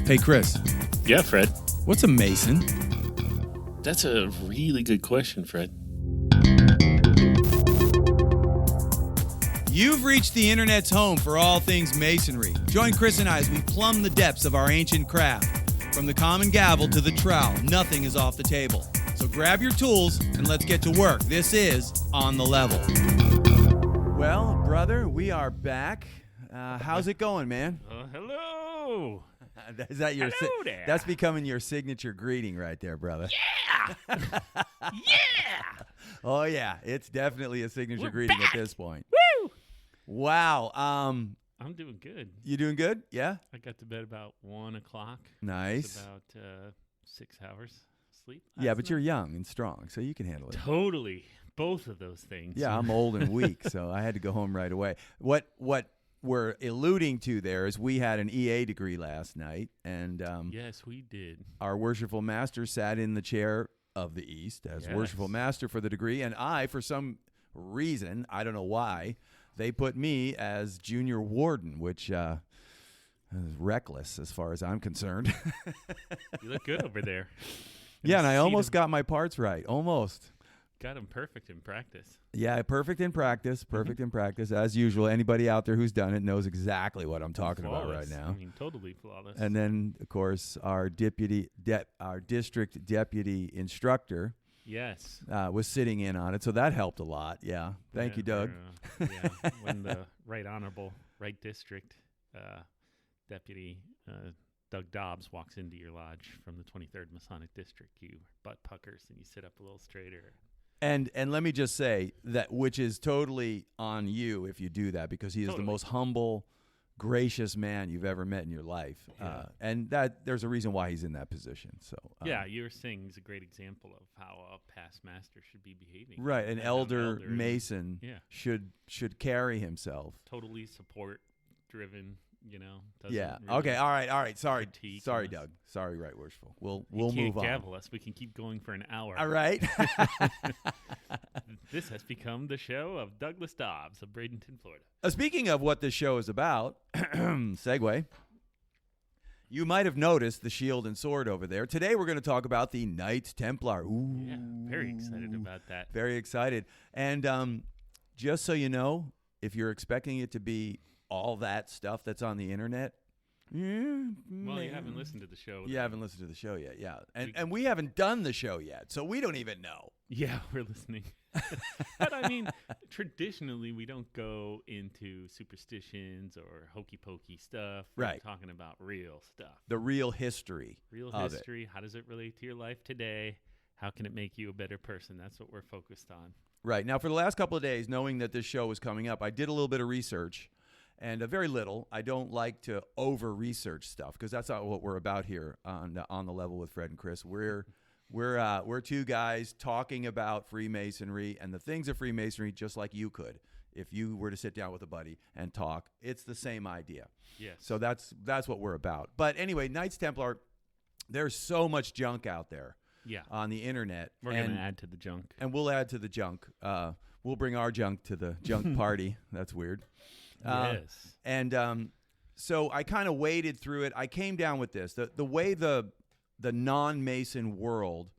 Hey, Chris. Yeah, Fred. What's a Mason? That's a really good question, Fred. You've reached the internet's home for all things masonry. Join Chris and I as we plumb the depths of our ancient craft. From the common gavel to the trowel, nothing is off the table. So grab your tools and let's get to work. This is On the Level. Well, brother, we are back. How's it going, man? Hello. Is that your Hello there. That's becoming your signature greeting right there, brother. Yeah. Yeah. Oh, yeah. It's definitely a signature We're greeting back. at this point. Woo. Wow. I'm doing good. You doing good? Yeah? I got to bed about 1 o'clock. Nice. It's about 6 hours sleep. Yeah, last but night. you're young and strong, so you can handle it. Totally. Both of those things. Yeah, I'm old and weak, so I had to go home right away. What we're alluding to there is we had an EA degree last night, and Yes, we did. our worshipful master sat in the chair of the East as Yes. worshipful master for the degree, and I, for some reason, I don't know why, they put me as junior warden, which is reckless as far as I'm concerned. You look good over there. Yeah, and I See almost them- got my parts right. Almost. Got them perfect in practice. Yeah, perfect in practice. Perfect in practice. As usual, anybody out there who's done it knows exactly what I'm talking about right Flawless. now. I mean, totally flawless. And then, of course, our district deputy instructor yes. was sitting in on it, so that helped a lot. Yeah, thank you, Doug. Yeah, when the Right Honorable, Right District Deputy Doug Dobbs walks into your lodge from the 23rd Masonic District, you butt puckers and you sit up a little straighter. And let me just say that, which is totally on you if you do that, because he is the Totally. most humble, gracious man you've ever met in your life, Yeah. and that there's a reason why he's in that position. So Yeah, you were saying he's a great example of how a past master should be behaving. right, an And how elder and- Mason Yeah. should carry himself. Totally support driven, doesn't Yeah. really Okay. All right. Sorry, critique sorry, us. Doug. Sorry, right worshipful. We'll You can't move on. gavel us. We can keep going for an hour. All right. This has become the show of Douglas Dobbs of Bradenton, Florida. Speaking of what this show is about, segue. You might have noticed the shield and sword over there. Today we're going to talk about the Knights Templar. Ooh. Yeah, very excited about that. Very excited. And just so you know, if you're expecting it to be all that stuff that's on the internet, Well, you haven't listened to the show. You haven't listened to the show yet, yeah. And we haven't done the show yet, so we don't even know. Yeah, we're listening. But I mean, traditionally, we don't go into superstitions or hokey pokey stuff. We're Right. talking about real stuff. The real history. Real of history. How does it relate to your life today? How can it make you a better person? That's what we're focused on. Right. Now, for the last couple of days, knowing that this show was coming up, I did a little bit of research, and very little. I don't like to over-research stuff, because that's not what we're about here on the Level with Fred and Chris. We're two guys talking about Freemasonry and the things of Freemasonry, just like you could if you were to sit down with a buddy and talk. It's the same idea. Yes. So that's what we're about. But anyway, Knights Templar, there's so much junk out there Yeah. on the internet. We're going to add to the junk. And we'll add to the junk. We'll bring our junk to the junk party. That's weird. Yes. And so I kind of waded through it. I came down with this. The way the non-Mason world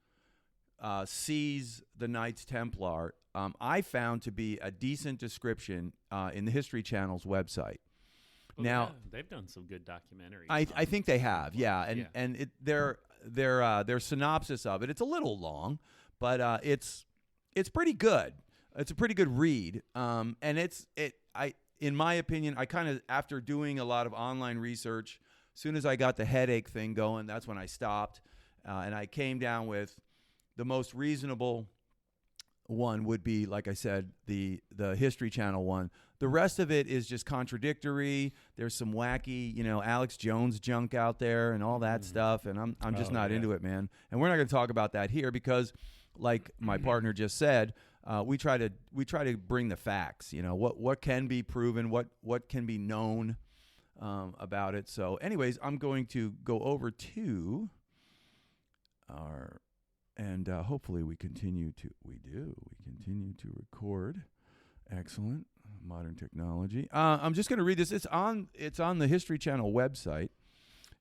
sees the Knights Templar, I found to be a decent description in the History Channel's website. Well, now, yeah, they've done some good documentaries. I on think they have, yeah, Yeah. and their synopsis of it. It's a little long, but it's pretty good. It's a pretty good read, and in my opinion, I kind of, after doing a lot of online research, as soon as I got the headache thing going, that's when I stopped, and I came down with the most reasonable one would be, like I said, the History Channel one. The rest of it is just contradictory. There's some wacky, Alex Jones junk out there and all that stuff, and I'm just not into it, man. And we're not going to talk about that here because, like my partner just said, we try to bring the facts. What can be proven, what can be known about it. So, anyways, I'm going to go over to our. And hopefully we continue to record. Excellent. Modern technology. I'm just going to read this. It's on the History Channel website.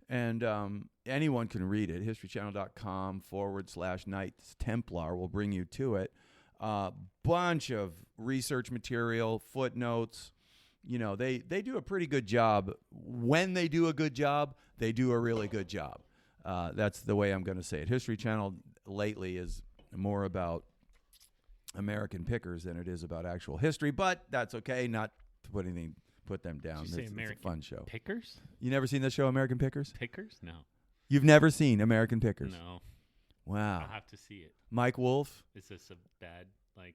And anyone can read it. historychannel.com/Knights Templar will bring you to it. Bunch of research material, footnotes. You know, they do a pretty good job. When they do a good job, they do a really good job. That's the way I'm going to say it. History Channel lately is more about American pickers than it is about actual history, but that's okay. Not to put them down. Did you say It's American a fun show. Pickers? You never seen the show American Pickers? Pickers? No. You've never seen American Pickers? No. Wow. I'll have to see it. Mike Wolf. Is this a bad, like,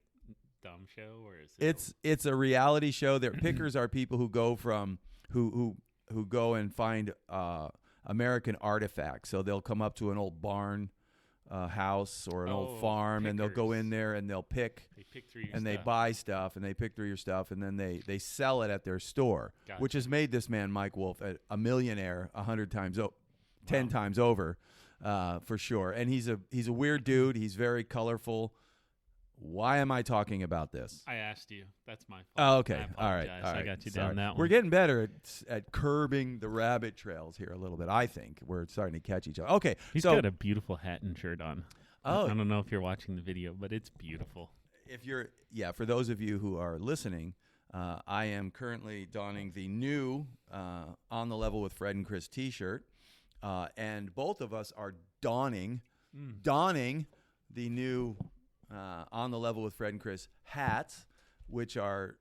dumb show, or is it? It's a reality show. That pickers are people who go from who go and find American artifacts. So they'll come up to an old barn house or an old farm, and they'll go in there and they'll pick. They pick through your and stuff. they buy stuff, and they pick through your stuff, and then they sell it at their store, Gotcha. which has made this man Mike Wolf a millionaire 100 times, 10 times over, for sure. And he's a weird dude. He's very colorful. Why am I talking about this? I asked you. That's my fault. Oh, okay. I All right. apologize. I got you Sorry. down that one. We're getting better at curbing the rabbit trails here a little bit. I think we're starting to catch each other. Okay. He's got a beautiful hat and shirt on. Oh. I don't know if you're watching the video, but it's beautiful. For those of you who are listening, I am currently donning the new On the Level with Fred and Chris t-shirt, and both of us are donning the new On the Level with Fred and Chris hats, which are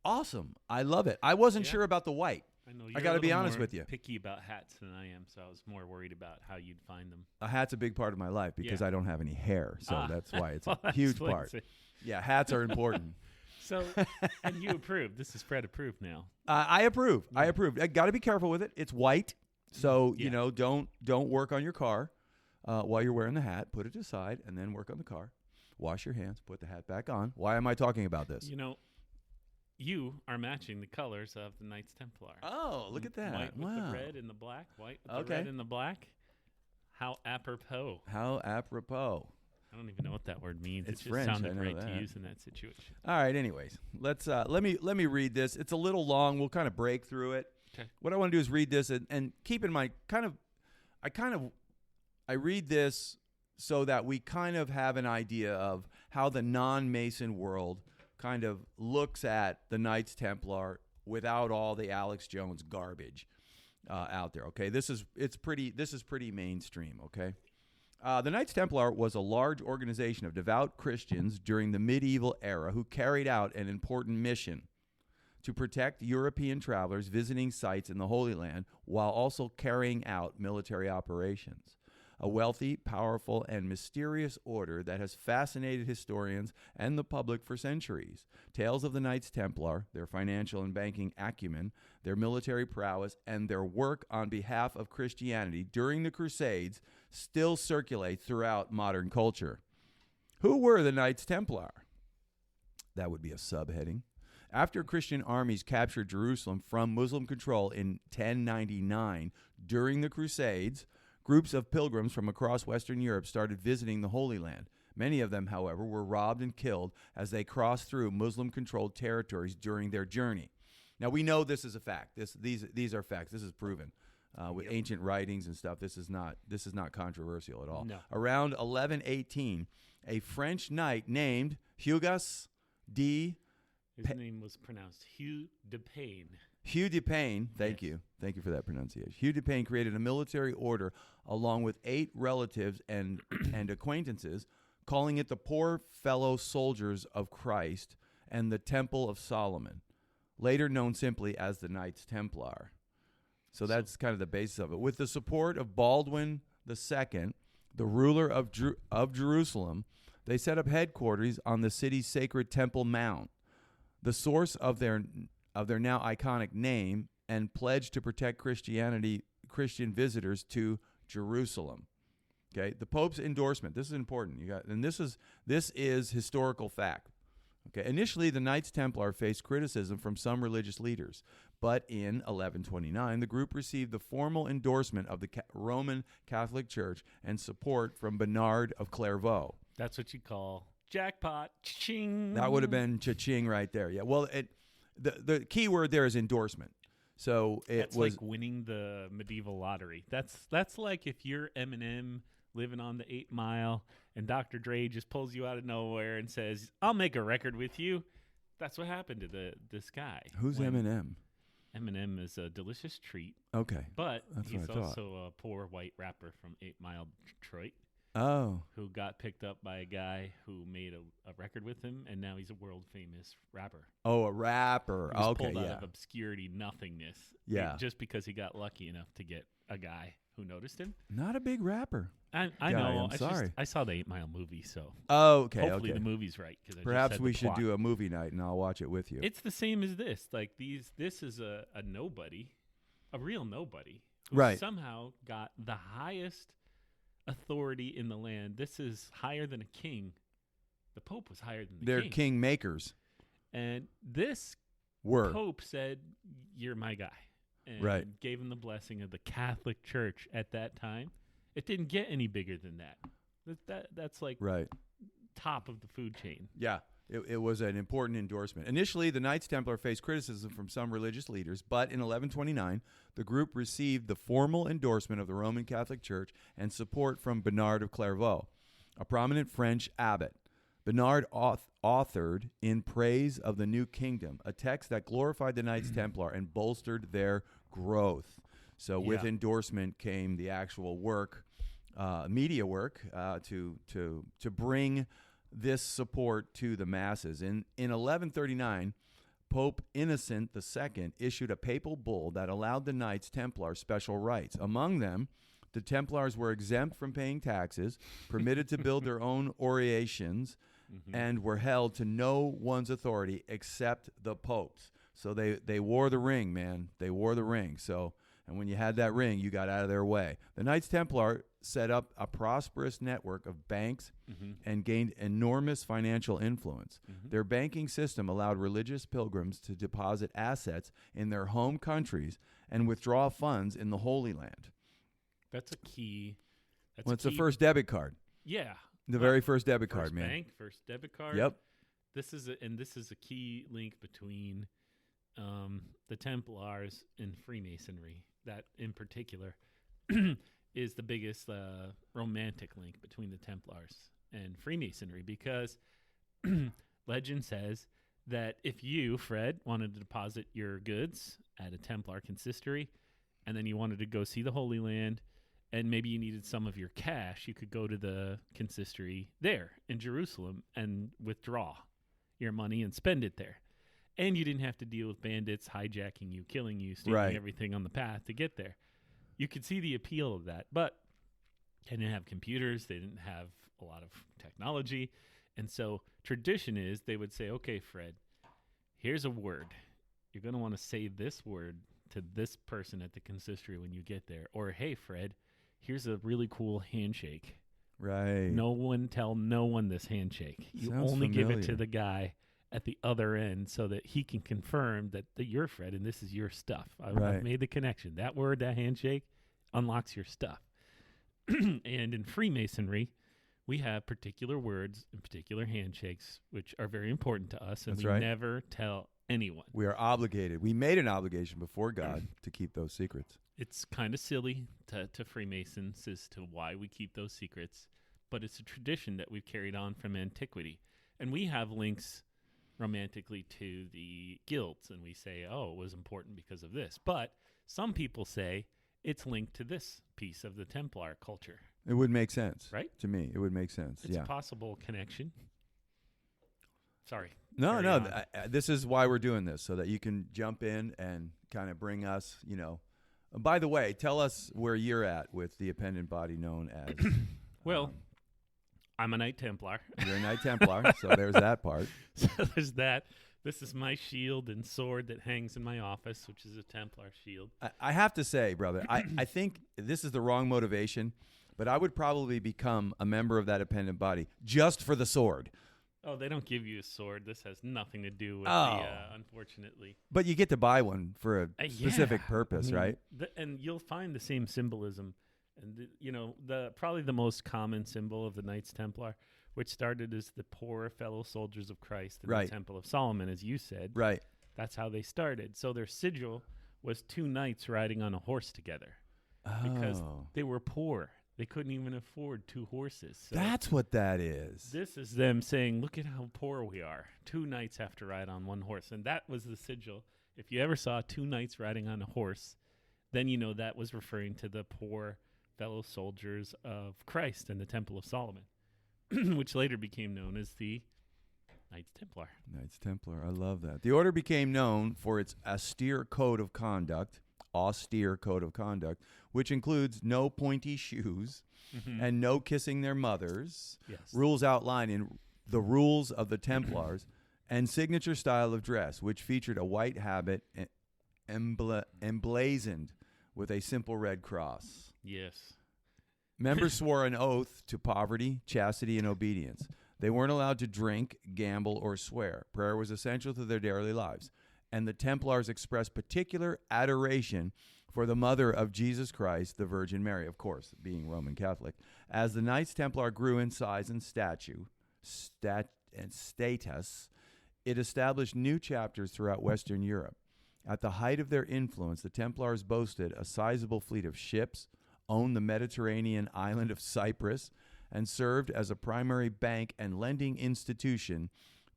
awesome. I love it. I wasn't sure about the white. I know. I got to be honest with you. Picky about hats than I am, so I was more worried about how you'd find them. A hat's a big part of my life because I don't have any hair, so that's why it's Well, a huge explains part. it. Yeah, hats are important. So, and you approve. This is Fred approved now. I approve. I approve. I got to be careful with it. It's white, so you know, don't work on your car while you're wearing the hat. Put it aside and then work on the car. Wash your hands. Put the hat back on. Why am I talking about this? You know, you are matching the colors of the Knights Templar. Oh, look at that! White with the red and the black. White with the red and the black. How apropos. How apropos. I don't even know what that word means. It's it just French, sounded I know right that. to use in that situation. All right. Anyways, let's let me read this. It's a little long. We'll kind of break through it. Okay. What I want to do is read this and keep in mind, I read this so that we kind of have an idea of how the non-Mason world kind of looks at the Knights Templar without all the Alex Jones garbage out there. Okay, this is pretty mainstream. Okay. The Knights Templar was a large organization of devout Christians during the medieval era who carried out an important mission to protect European travelers visiting sites in the Holy Land while also carrying out military operations. A wealthy, powerful, and mysterious order that has fascinated historians and the public for centuries. Tales of the Knights Templar, their financial and banking acumen, their military prowess, and their work on behalf of Christianity during the Crusades still circulate throughout modern culture. Who were the Knights Templar? That would be a subheading. After Christian armies captured Jerusalem from Muslim control in 1099 during the Crusades, groups of pilgrims from across Western Europe started visiting the Holy Land. Many of them, however, were robbed and killed as they crossed through Muslim-controlled territories during their journey. Now, we know this is a fact. These are facts. This is proven with ancient writings and stuff. This is not controversial at all. No. Around 1118, a French knight named Hugues de... His name was pronounced Hugh de Payne. Hugh de Payne, thank you for that pronunciation. Hugh de Payne created a military order along with 8 relatives and acquaintances, calling it the Poor Fellow Soldiers of Christ and the Temple of Solomon, later known simply as the Knights Templar. So that's kind of the basis of it. With the support of Baldwin II, the ruler of Jerusalem, they set up headquarters on the city's sacred Temple Mount, the source of their now iconic name, and pledged to protect Christian visitors to Jerusalem. Okay, the Pope's endorsement. This is important. This is historical fact. Okay, initially the Knights Templar faced criticism from some religious leaders, but in 1129 the group received the formal endorsement of the Roman Catholic Church and support from Bernard of Clairvaux. That's what you call jackpot. Cha-ching. That would have been cha-ching right there. Yeah. Well, the key word there is endorsement. So That's was like winning the medieval lottery. That's like if you're Eminem living on the 8 Mile and Dr. Dre just pulls you out of nowhere and says, "I'll make a record with you." That's what happened to this guy. who's Eminem? Eminem is a delicious treat, Okay. but That's he's what I thought. also a poor white rapper from 8 Mile, Detroit, Oh. who got picked up by a guy who made a record with him, and now he's a world famous rapper. Oh, a rapper. He was Okay, pulled out yeah. of obscurity, nothingness. Yeah. Just because he got lucky enough to get a guy who noticed him. Not a big rapper. I Guy, know. I'm sorry. I saw the 8 Mile movie, so Oh, okay, hopefully okay. the movie's right. Perhaps we should do a movie night and I'll watch it with you. It's the same as this. Like this is a nobody, a real nobody, who Right. somehow got the highest authority in the land. This is higher than a king. The Pope was higher than the They're king. king makers. And this Were. Pope said, "You're my guy," and Right. gave him the blessing of the Catholic Church at that time. It didn't get any bigger than that. That's like Right. top of the food chain. Yeah. It was an important endorsement. Initially, the Knights Templar faced criticism from some religious leaders, but in 1129, the group received the formal endorsement of the Roman Catholic Church and support from Bernard of Clairvaux, a prominent French abbot. Bernard authored In Praise of the New Kingdom, a text that glorified the Knights Templar and bolstered their growth. So with Yeah. endorsement came the actual work, media work, to bring this support to the masses. In 1139, Pope Innocent II issued a papal bull that allowed the Knights Templar special rights. Among them, the Templars were exempt from paying taxes, permitted to build their own orations, and were held to no one's authority except the Pope's. So they wore the ring, man. They wore the ring. So, and when you had that ring, you got out of their way. The Knights Templar set up a prosperous network of banks and gained enormous financial influence. Their banking system allowed religious pilgrims to deposit assets in their home countries and withdraw funds in the Holy Land. That's a key. It's the first debit card. Yeah. The very first debit First card, man. bank, first debit card. Yep. This is a key link between the Templars and Freemasonry. That in particular is the biggest romantic link between the Templars and Freemasonry, because legend says that if you, Fred, wanted to deposit your goods at a Templar consistory, and then you wanted to go see the Holy Land, and maybe you needed some of your cash, you could go to the consistory there in Jerusalem and withdraw your money and spend it there. And you didn't have to deal with bandits hijacking you, killing you, stealing Right. everything on the path to get there. You could see the appeal of that, but they didn't have computers. They didn't have a lot of technology. And so tradition is they would say, "Okay, Fred, here's a word. You're going to want to say this word to this person at the consistory when you get there." Or, "Hey, Fred, here's a really cool handshake. Right. Tell no one this handshake. You Sounds only give it to familiar. the guy at the other end so that he can confirm that you're Fred and this is your stuff. I've Right. made the connection. That word, that handshake, unlocks your stuff." And in Freemasonry, we have particular words and particular handshakes which are very important to us, and That's we right. never tell anyone. We are obligated. We made an obligation before God to keep those secrets. It's kind of silly to Freemasons as to why we keep those secrets, but it's a tradition that we've carried on from antiquity. And we have links romantically to the guilds, and we say, "Oh, it was important because of this." But some people say it's linked to this piece of the Templar culture. It would make sense. Right? To me, it would make sense. It's yeah. a possible connection. Sorry. No, Carry no. on. This is why we're doing this, so that you can jump in and kind of bring us, By the way, tell us where you're at with the appendant body known as. Well, I'm a Knight Templar. You're a Knight Templar, so there's that part. So there's that. This is my shield and sword that hangs in my office, which is a Templar shield. I have to say, brother, I think this is the wrong motivation, but I would probably become a member of that appendant body just for the sword. Oh, they don't give you a sword. This has nothing to do with Oh. unfortunately. But you get to buy one for a specific Yeah. purpose, I mean, right? And you'll find the same symbolism. And, probably the most common symbol of the Knights Templar, which started as the poor fellow soldiers of Christ in Right. the Temple of Solomon, as you said. Right. That's how they started. So their sigil was two knights riding on a horse together because they were poor. They couldn't even afford two horses. So that's what that is. this is them saying, look at how poor we are. Two knights have to ride on one horse. And that was the sigil. If you ever saw two knights riding on a horse, then you know that was referring to the poor fellow soldiers of Christ in the Temple of Solomon, which later became known as the Knights Templar. Knights Templar. I love that. The order became known for its austere code of conduct, which includes no pointy shoes and no kissing their mothers, rules outlined in the Rules of the Templars, and signature style of dress, which featured a white habit emblazoned with a simple red cross. Yes. Members swore an oath to poverty, chastity, and obedience. They weren't allowed to drink, gamble, or swear. Prayer was essential to their daily lives. And the Templars expressed particular adoration for the mother of Jesus Christ, the Virgin Mary, of course, being Roman Catholic. As the Knights Templar grew in size and status, it established new chapters throughout Western Europe. At the height of their influence, the Templars boasted a sizable fleet of ships, owned the Mediterranean island of Cyprus, and served as a primary bank and lending institution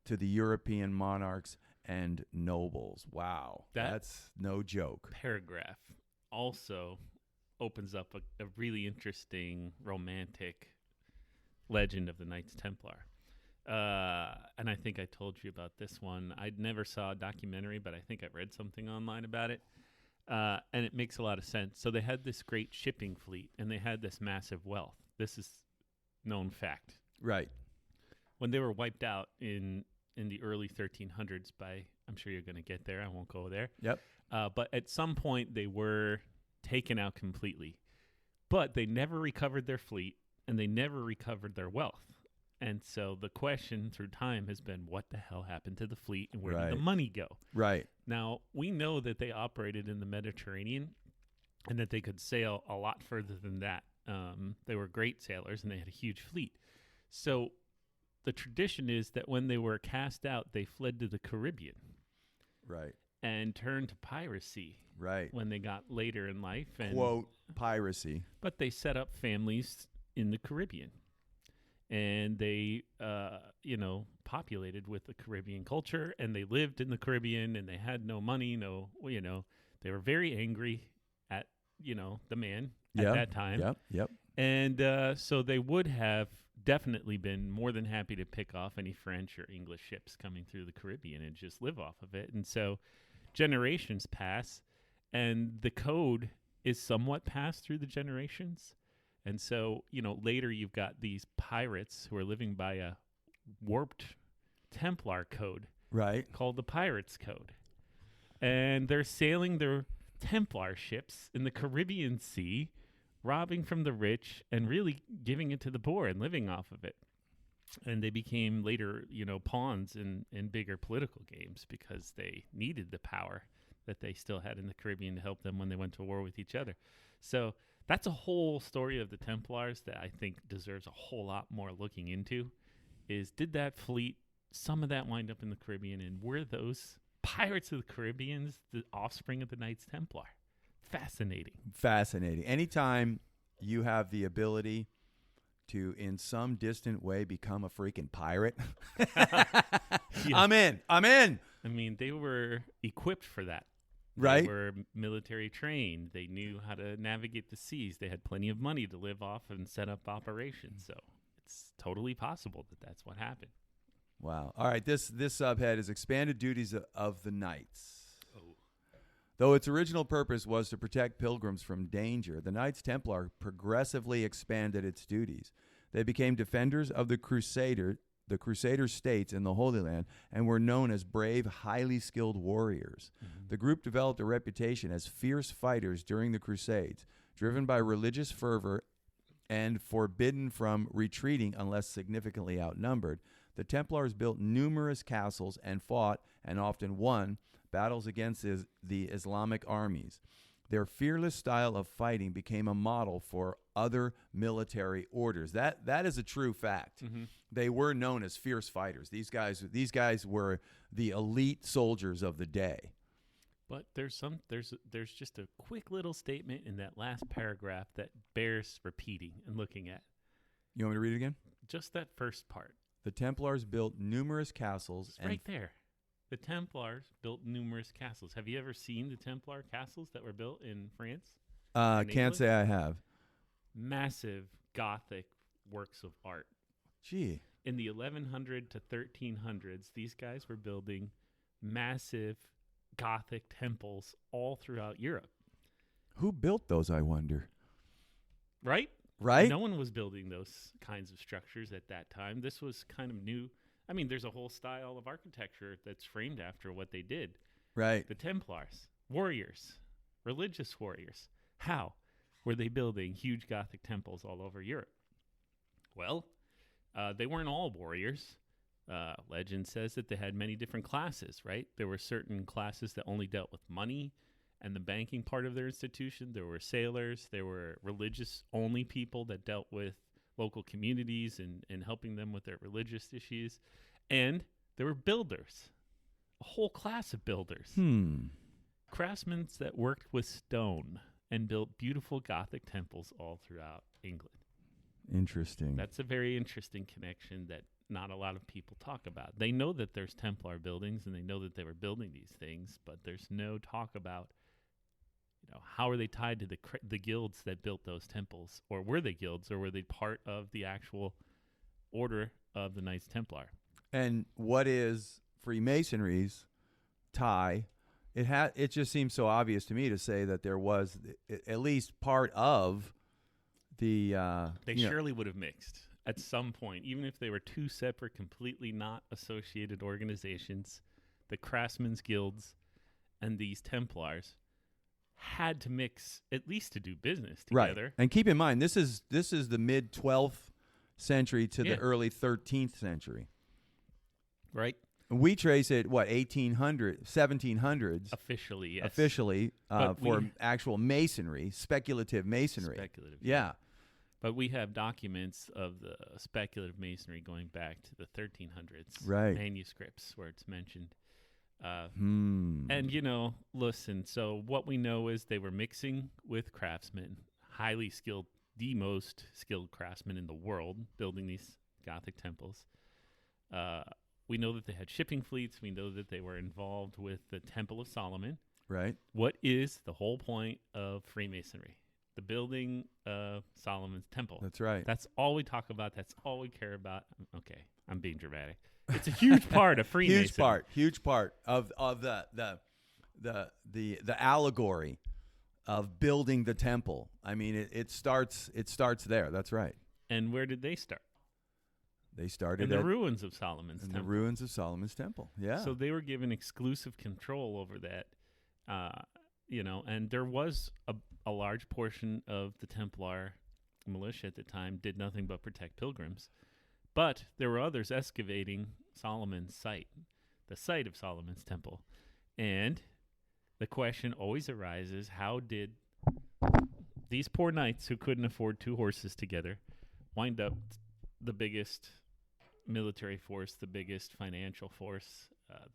to the European monarchs and nobles. Wow. That's no joke. Paragraph also opens up a really interesting romantic legend of the Knights Templar. And I think I told you about this one. I never saw a documentary, but I think I read something online about it. And it makes a lot of sense. So they had this great shipping fleet, and they had this massive wealth. This is known fact. Right. When they were wiped out in the early 1300s by, I'm sure you're going to get there. I won't go there. Yep. But at some point, they were taken out completely. But they never recovered their fleet, and they never recovered their wealth. And so the question through time has been, what the hell happened to the fleet, and where did the money go? Right. Now, we know that they operated in the Mediterranean and that they could sail a lot further than that. They were great sailors, and they had a huge fleet. So the tradition is that when they were cast out, they fled to the Caribbean. Right. And turned to piracy. Right. When they got later in life. And, quote, piracy. But they set up families in the Caribbean. And they, populated with the Caribbean culture, and they lived in the Caribbean, and they had no money, they were very angry at, the man at that time. Yep. And so they would have definitely been more than happy to pick off any French or English ships coming through the Caribbean and just live off of it. And so generations pass, and the code is somewhat passed through the generations. And so, later you've got these pirates who are living by a warped Templar code. Right. Called the Pirates Code. And they're sailing their Templar ships in the Caribbean Sea, robbing from the rich and really giving it to the poor and living off of it. And they became later, pawns in bigger political games because they needed the power that they still had in the Caribbean to help them when they went to war with each other. So that's a whole story of the Templars that I think deserves a whole lot more looking into. Is did that fleet, some of that wind up in the Caribbean, and were those pirates of the Caribbeans the offspring of the Knights Templar? Fascinating. Anytime you have the ability to, in some distant way, become a freaking pirate, I'm in. I mean, they were equipped for that. Right. They were military trained. They knew how to navigate the seas. They had plenty of money to live off and set up operations. So it's totally possible that that's what happened. Wow. All right. This subhead is expanded duties of the Knights. Oh. Though its original purpose was to protect pilgrims from danger, the Knights Templar progressively expanded its duties. They became defenders of the Crusader states in the Holy Land and were known as brave, highly skilled warriors. Mm-hmm. The group developed a reputation as fierce fighters during the Crusades, driven by religious fervor and forbidden from retreating unless significantly outnumbered. The Templars built numerous castles and fought, and often won, battles against the Islamic armies. Their fearless style of fighting became a model for other military orders. That is a true fact. Mm-hmm. They were known as fierce fighters. These guys were the elite soldiers of the day. But there's just a quick little statement in that last paragraph that bears repeating and looking at. You want me to read it again? Just that first part. The Templars built numerous castles. It's right there. The Templars built numerous castles. Have you ever seen the Templar castles that were built in France? Can't say I have. Massive Gothic works of art. Gee. In the 1100 to 1300s, these guys were building massive Gothic temples all throughout Europe. Who built those, I wonder? Right? Right? No one was building those kinds of structures at that time. This was kind of new. I mean, there's a whole style of architecture that's framed after what they did. Right. The Templars, warriors, religious warriors. How were they building huge Gothic temples all over Europe? Well, they weren't all warriors. Legend says that they had many different classes, right? There were certain classes that only dealt with money and the banking part of their institution. There were sailors. There were religious-only people that dealt with local communities and helping them with their religious issues. And there were builders, a whole class of builders. Craftsmen that worked with stone and built beautiful Gothic temples all throughout England. Interesting. That's a very interesting connection that not a lot of people talk about. They know that there's Templar buildings and they know that they were building these things, but there's no talk about, how are they tied to the guilds that built those temples? Or were they guilds, or were they part of the actual order of the Knights Templar? And what is Freemasonry's tie? It just seems so obvious to me to say that there was at least part of the... they surely would have mixed at some point, even if they were two separate, completely not associated organizations. The Craftsmen's Guilds and these Templars had to mix at least to do business together. Right. And keep in mind, this is the mid 12th century to the early 13th century. Right. We trace it, 1700s. Officially, yes. Officially, for actual masonry, speculative masonry. Speculative. Yeah. But we have documents of the speculative masonry going back to the 1300s. Right. Manuscripts where it's mentioned. And, listen, so what we know is they were mixing with craftsmen, highly skilled, the most skilled craftsmen in the world, building these Gothic temples. We know that they had shipping fleets. We know that they were involved with the Temple of Solomon. Right. What is the whole point of Freemasonry? The building of Solomon's temple. That's right. That's all we talk about. That's all we care about. Okay, I'm being dramatic. It's a huge part of Freemasonry. Huge part of the allegory of building the temple. I mean, it starts there. That's right. And where did they start? They started in the ruins of Solomon's temple. In the ruins of Solomon's temple. Yeah. So they were given exclusive control over that. And there was a large portion of the Templar militia at the time did nothing but protect pilgrims. But there were others excavating Solomon's site, the site of Solomon's temple. And the question always arises, how did these poor knights who couldn't afford 2 horses together wind up the biggest military force, the biggest financial force,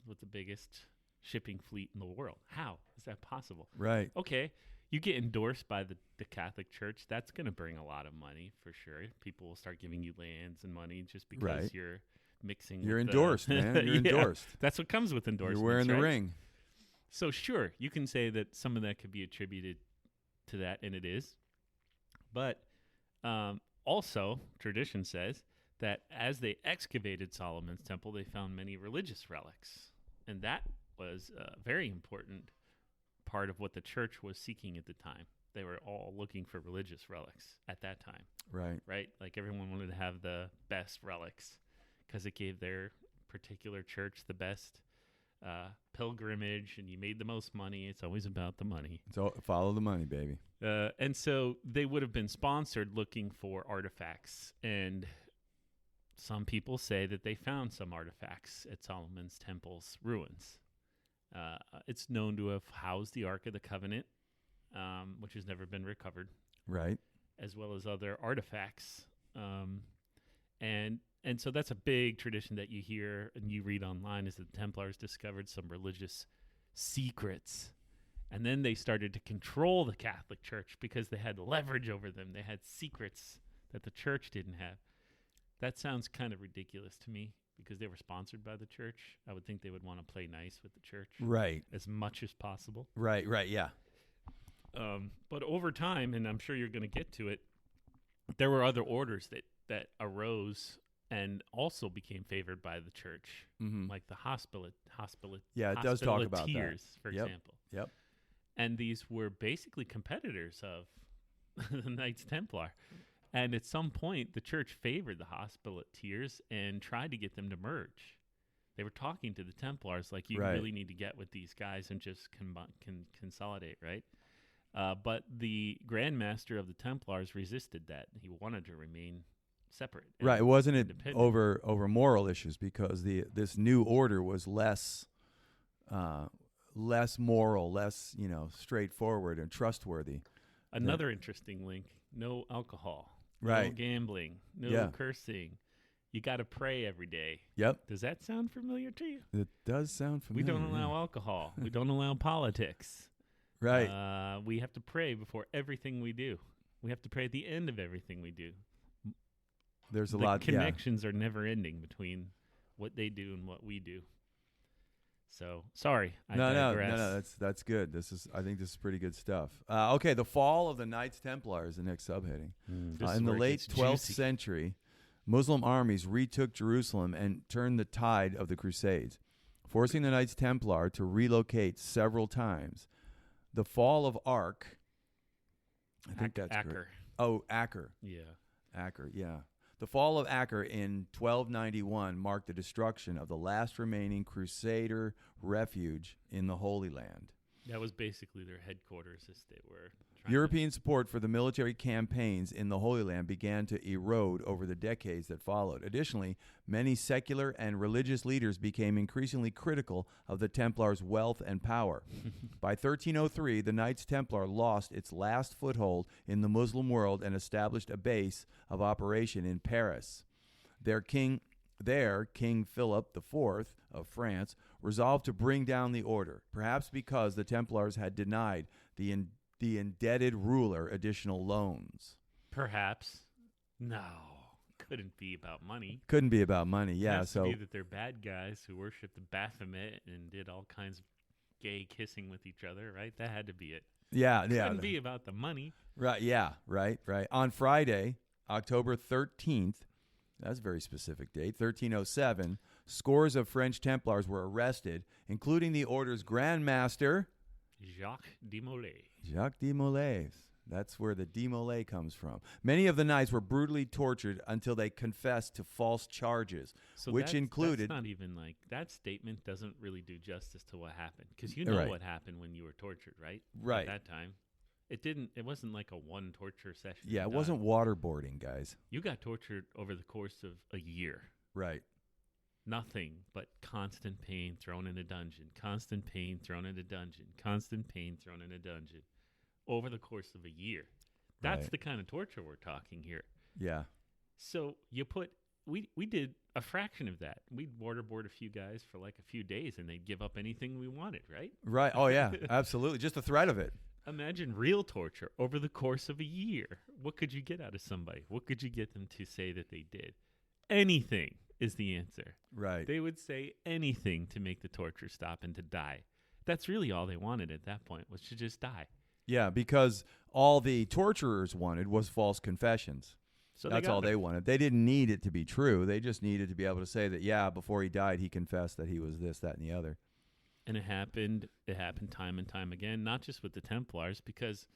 with the biggest shipping fleet in the world? How is that possible? Right. Okay, you get endorsed by the Catholic Church. That's going to bring a lot of money for sure. People will start giving you lands and money just because you're mixing. You're endorsed, man. You're endorsed. That's what comes with endorsements. You're wearing the ring. So sure, you can say that some of that could be attributed to that, and it is. But also, tradition says that as they excavated Solomon's temple, they found many religious relics. And that was a very important part of what the church was seeking at the time. They were all looking for religious relics at that time. Right. Right? Like everyone wanted to have the best relics because it gave their particular church the best pilgrimage, and you made the most money. It's always about the money. So follow the money, baby. And so they would have been sponsored looking for artifacts. And some people say that they found some artifacts at Solomon's temple's ruins. It's known to have housed the Ark of the Covenant, which has never been recovered. Right. As well as other artifacts. And so that's a big tradition that you hear and you read online, is that the Templars discovered some religious secrets And then they started to control the Catholic Church because they had leverage over them. They had secrets that the church didn't have. That sounds kind of ridiculous to me because they were sponsored by the church. I would think they would want to play nice with the church. Right. As much as possible. Right, yeah. But over time, and I'm sure you're going to get to it, there were other orders that arose and also became favored by the church, like the hospital. Yeah, it does talk about that. For example. Yep. And these were basically competitors of the Knights Templar. And at some point, the church favored the hospitaliers and tried to get them to merge. They were talking to the Templars like, you really need to get with these guys and just consolidate, right? But the Grand Master of the Templars resisted that. He wanted to remain separate. Right. Wasn't it over moral issues because this new order was less moral, less, straightforward and trustworthy. Another interesting link, no alcohol, no gambling, no cursing. You got to pray every day. Yep. Does that sound familiar to you? It does sound familiar. We don't allow alcohol. We don't allow politics. Right. We have to pray before everything we do. We have to pray at the end of everything we do. There's a the lot. Connections are never ending between what they do and what we do. So sorry, I digress. No. That's good. I think this is pretty good stuff. Okay, the fall of the Knights Templar is the next subheading. In the late 12th century, Muslim armies retook Jerusalem and turned the tide of the Crusades, forcing the Knights Templar to relocate several times. The fall of Ark. I think that's Acre. correct. Oh, Acre. Yeah. Acre, yeah. The fall of Acre in 1291 marked the destruction of the last remaining Crusader refuge in the Holy Land. That was basically their headquarters as they were trying European support for the military campaigns in the Holy Land began to erode over the decades that followed. Additionally, many secular and religious leaders became increasingly critical of the Templars' wealth and power. By 1303, the Knights Templar lost its last foothold in the Muslim world and established a base of operation in Paris. King Philip IV of France resolved to bring down the order, perhaps because the Templars had denied the indebted ruler additional loans. Perhaps. No. Couldn't be about money. Couldn't be about money, yeah. It has to be that they're bad guys who worshipped the Baphomet and did all kinds of gay kissing with each other, right? That had to be it. Yeah. Couldn't be about the money. Right, yeah, right. On Friday, October 13th, that's a very specific date, 1307, scores of French Templars were arrested, including the order's Grand Master, Jacques de Molay. Jacques de Molay. That's where the de Molay comes from. Many of the knights were brutally tortured until they confessed to false charges, which included... That's not even like... That statement doesn't really do justice to what happened. Because you know what happened when you were tortured, right? Right. At that time. It wasn't like a one torture session. Yeah, it wasn't waterboarding, guys. You got tortured over the course of a year. Right. Nothing but constant pain thrown in a dungeon, constant pain thrown in a dungeon, constant pain thrown in a dungeon over the course of a year. That's the kind of torture we're talking here. Yeah. So we did a fraction of that. We'd waterboard a few guys for like a few days and they'd give up anything we wanted, right? Right. Oh, yeah, absolutely. Just the threat of it. Imagine real torture over the course of a year. What could you get out of somebody? What could you get them to say that they did? Anything is the answer. Right. They would say anything to make the torture stop and to die. That's really all they wanted at that point, was to just die. Yeah, because all the torturers wanted was false confessions. So that's all they wanted. They didn't need it to be true. They just needed to be able to say that, yeah, before he died, he confessed that he was this, that, and the other. And it happened time and time again, not just with the Templars, because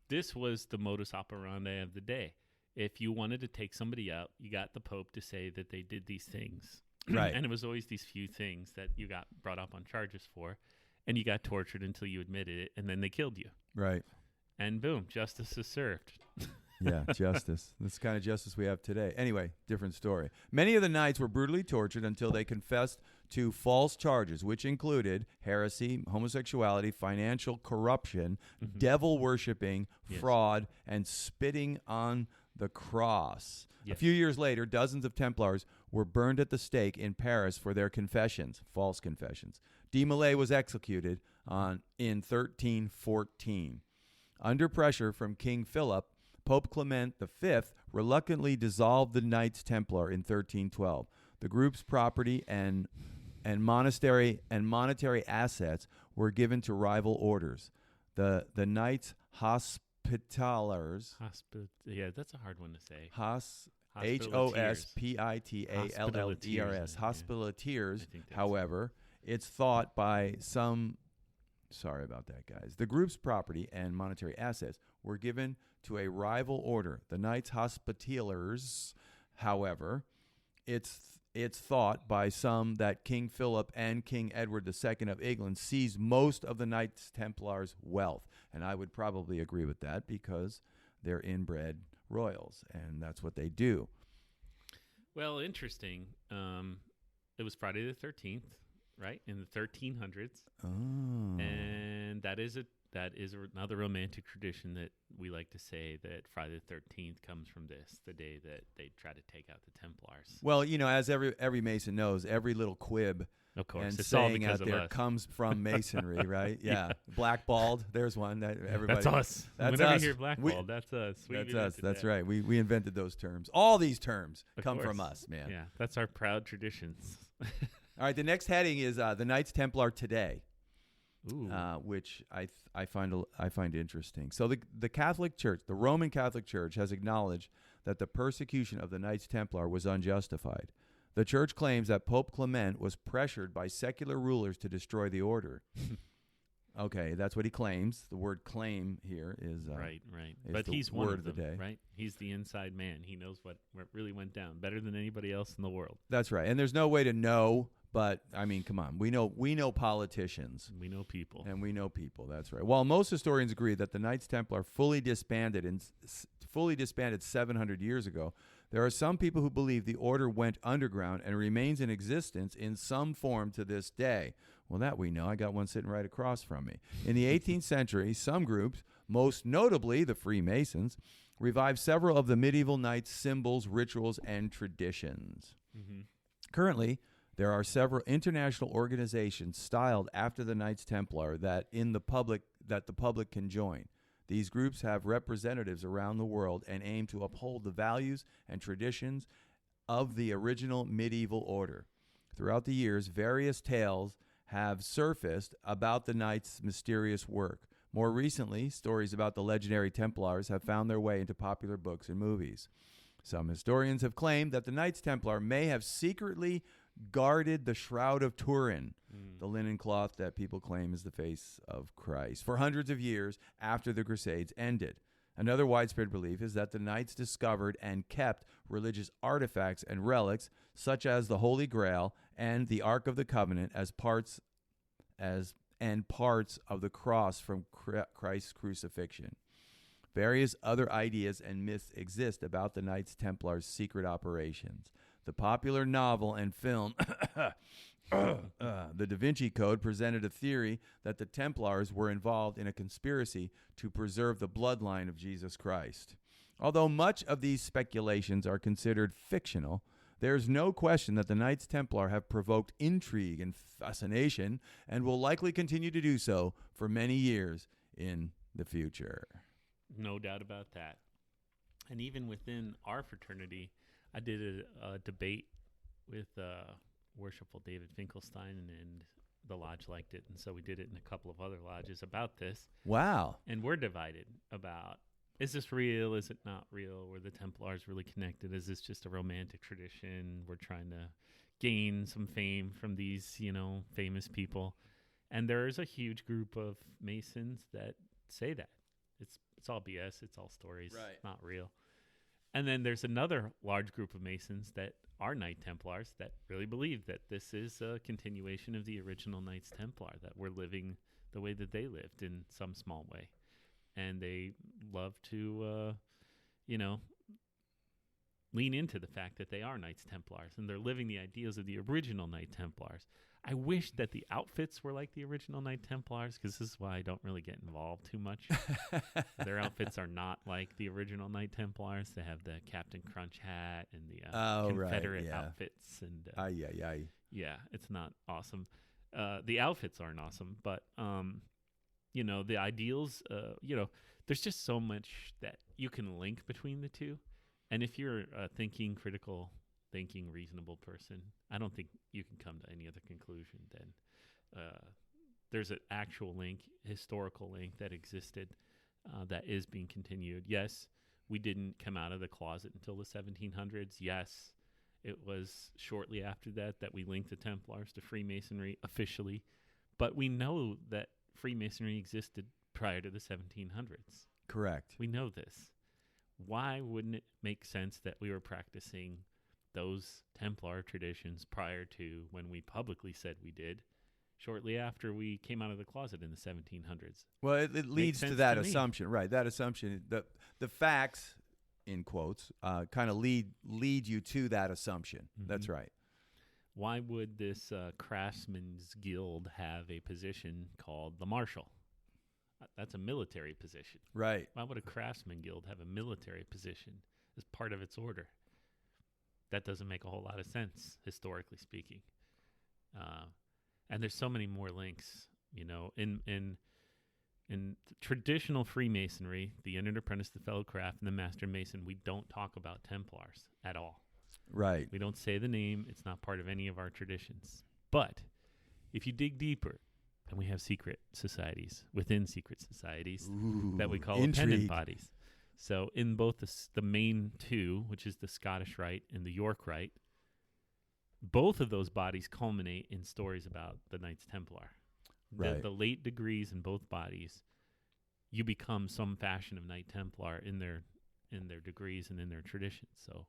this was the modus operandi of the day. If you wanted to take somebody out, you got the Pope to say that they did these things. Right. And it was always these few things that you got brought up on charges for, and you got tortured until you admitted it, and then they killed you. Right. And boom, justice is served. Yeah, justice. That's the kind of justice we have today. Anyway, different story. Many of the knights were brutally tortured until they confessed to false charges, which included heresy, homosexuality, financial corruption, devil worshipping, fraud, and spitting on the cross. Yes. A few years later, dozens of Templars were burned at the stake in Paris for their confessions, false confessions. De Molay was executed in 1314. Under pressure from King Philip, Pope Clement V reluctantly dissolved the Knights Templar in 1312. The group's property and monetary assets were given to rival orders. The Knights Hospitallers. Yeah, that's a hard one to say. Hospitallers. Hospitallers. However, it's thought by some. Sorry about that, guys. The group's property and monetary assets were given to a rival order, the Knights Hospitallers. However, it's thought by some that King Philip and King Edward II of England seized most of the Knights Templars' wealth. And I would probably agree with that because they're inbred royals, and that's what they do. Well, interesting. It was Friday the 13th, right, in the 1300s. Oh. And that is another romantic tradition that we like to say that Friday the 13th comes from this, the day that they try to take out the Templars. Well, as every Mason knows, every little quib of course, and it's saying all out there us. comes from Masonry, right? Yeah. Blackballed, there's one that everybody. That's us. That's Whenever us. you hear blackballed, that's us. That's us. That's right. We invented those terms. All these terms come from us, man. Yeah, that's our proud traditions. All right, the next heading is the Knights Templar today. Ooh. Which I find interesting. So the Catholic Church, the Roman Catholic Church, has acknowledged that the persecution of the Knights Templar was unjustified. The Church claims that Pope Clement was pressured by secular rulers to destroy the order. Okay, that's what he claims. The word "claim" here is right. Is But the he's one word of them, the day. right? He's the inside man. He knows what really went down better than anybody else in the world. That's right, and there's no way to know. But I mean, come on, we know politicians, we know people, and we know people. That's right. While most historians agree that the Knights Templar fully disbanded 700 years ago, there are some people who believe the order went underground and remains in existence in some form to this day. Well, that we know. I got one sitting right across from me. In the 18th century, some groups, most notably the Freemasons, revived several of the medieval knights' symbols, rituals, and traditions. Mm-hmm. Currently, there are several international organizations styled after the Knights Templar that the public can join. These groups have representatives around the world and aim to uphold the values and traditions of the original medieval order. Throughout the years, various tales have surfaced about the Knights' mysterious work. More recently, stories about the legendary Templars have found their way into popular books and movies. Some historians have claimed that the Knights Templar may have secretly guarded the Shroud of Turin, the linen cloth that people claim is the face of Christ, for hundreds of years after the Crusades ended. Another widespread belief is that the Knights discovered and kept religious artifacts and relics, such as the Holy Grail and the Ark of the Covenant, as parts of the cross from Christ's crucifixion. Various other ideas and myths exist about the Knights Templar's secret operations. The popular novel and film The Da Vinci Code presented a theory that the Templars were involved in a conspiracy to preserve the bloodline of Jesus Christ. Although much of these speculations are considered fictional, there is no question that the Knights Templar have provoked intrigue and fascination and will likely continue to do so for many years in the future. No doubt about that. And even within our fraternity, I did a debate with Worshipful David Finkelstein, and the lodge liked it, and so we did it in a couple of other lodges about this. Wow. And we're divided about, is this real? Is it not real? Were the Templars really connected? Is this just a romantic tradition? We're trying to gain some fame from these, famous people. And there is a huge group of Masons that say that. It's all BS. It's all stories. Right. Not real. And then there's another large group of Masons that are Knight Templars that really believe that this is a continuation of the original Knights Templar, that we're living the way that they lived in some small way. And they love to, lean into the fact that they are Knights Templars and they're living the ideals of the original Knight Templars. I wish that the outfits were like the original Knight Templars, because this is why I don't really get involved too much. Their outfits are not like the original Knight Templars. They have the Captain Crunch hat and the Confederate outfits. And yeah, it's not awesome. The outfits aren't awesome, but the ideals. There's just so much that you can link between the two, and if you're a critical thinking, reasonable person, I don't think you can come to any other conclusion than there's an actual link, historical link that existed that is being continued. Yes, we didn't come out of the closet until the 1700s. Yes, it was shortly after that we linked the Templars to Freemasonry officially, but we know that Freemasonry existed prior to the 1700s. Correct. We know this. Why wouldn't it make sense that we were practicing those Templar traditions prior to when we publicly said we did, shortly after we came out of the closet in the 1700s? Well, it leads to that assumption, right? That assumption, the facts, in quotes, kind of lead you to that assumption. Mm-hmm. That's right. Why would this craftsman's guild have a position called the marshal? That's a military position. Right. Why would a craftsman guild have a military position as part of its order? That doesn't make a whole lot of sense, historically speaking. And there's so many more links, in traditional Freemasonry, the entered apprentice, the fellow craft, and the master mason, we don't talk about Templars at all. Right. We don't say the name. It's not part of any of our traditions. But if you dig deeper, and we have secret societies within secret societies that we call appendant bodies. So in both the main two, which is the Scottish Rite and the York Rite, both of those bodies culminate in stories about the Knights Templar. Right. The late degrees in both bodies, you become some fashion of Knight Templar in their degrees and in their traditions. So